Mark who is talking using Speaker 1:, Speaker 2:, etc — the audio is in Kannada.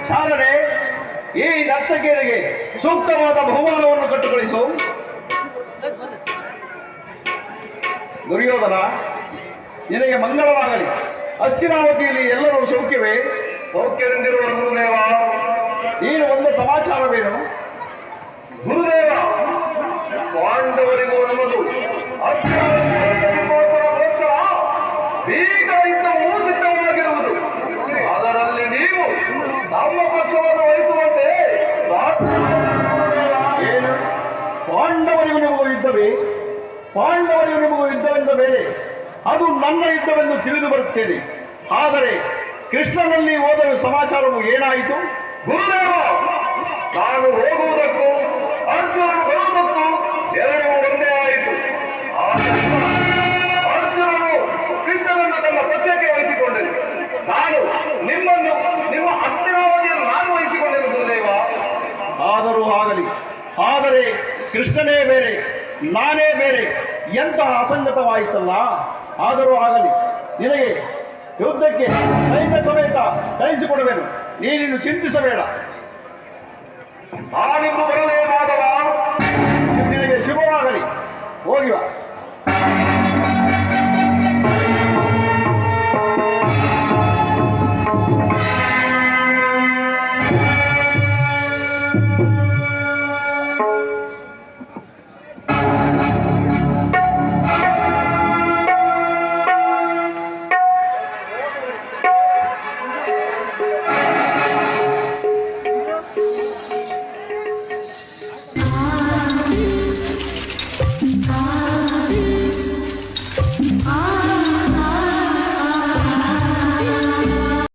Speaker 1: ಶಾಲನೆ, ಈ ನರ್ತಕಿಯರಿಗೆ ಸೂಕ್ತವಾದ ಬಹುಮಾನವನ್ನು ಕಟ್ಟುಕಳಿಸು. ದುರ್ಯೋಧನ, ನಿನಗೆ ಮಂಗಳವಾಗಲಿ. ಹಸ್ತಿನಾವತಿಯಲ್ಲಿ ಎಲ್ಲರೂ ಸೌಖ್ಯವೇ?
Speaker 2: ಸೌಖ್ಯದಿಂದಿರುವ ಗುರುದೇವ.
Speaker 1: ನೀನು ಒಂದು ಸಮಾಚಾರವೇನು?
Speaker 2: ಗುರುದೇವ, ಪಾಂಡವರಿಗೂ ನಮ್ಮದು ಈಗ ಯುದ್ಧವು ಸಿದ್ಧವಾಗಿರುವುದು. ಅದರಲ್ಲಿ ನೀವು ನಮ್ಮ ಪಕ್ಷವನ್ನು ವಹಿಸುವಂತೆ
Speaker 1: ಏನು? ಪಾಂಡವರಿಗೂ ನಿಮಗೂ ಯುದ್ಧವೇ? ಪಾಂಡವರಿಗೂ ನಿಮಗೂ ಯುದ್ಧವೆಂದ ಮೇಲೆ ಅದು ನನ್ನ ಯುದ್ಧವೆಂದು ತಿಳಿದು ಬರುತ್ತೇನೆ. ಆದರೆ ಕೃಷ್ಣನಲ್ಲಿ ಹೋದ ಸಮಾಚಾರವು ಏನಾಯಿತು?
Speaker 2: ಗುರುದೇವ, ನಾನು ಹೋಗುವುದಕ್ಕೂ ಅರ್ಜುನನು ಬರುವುದಕ್ಕೂ ಎರಡೂ ಒಂದೇ ಆಯಿತು. ಅರ್ಜುನನು ಕೃಷ್ಣನನ್ನು ತನ್ನ ಪಕ್ಷಕ್ಕೆ ವಹಿಸಿಕೊಂಡನು. ನಾನು ನಿಮ್ಮನ್ನು ನಿಮ್ಮ ಹಸ್ತಿನಾವತಿಯನ್ನು ನಾನು ವಹಿಸಿಕೊಂಡೆನು ಗುರುದೇವ.
Speaker 1: ಆದರೂ ಆಗಲಿ. ಆದರೆ ಕೃಷ್ಣನೇ ಬೇರೆ, ನಾನೇ ಬೇರೆ, ಎಂತಹ ಅಸಂಗತವಾಯಿತಲ್ಲ. ಆದರೂ ಆಗಲಿ, ನಿನಗೆ ಯುದ್ಧಕ್ಕೆ ಸೈನ್ಯ ಸಮೇತ ಕಳಿಸಿಕೊಡುವೆನು. ನೀನಿನ್ನು ಚಿಂತಿಸಬೇಡ.
Speaker 2: ನಾನಿಂದು ಬರಲೇ ಮಾಧವ.
Speaker 1: ನಿನಗೆ ಶುಭವಾಗಲಿ. ಹೋಗಿವ.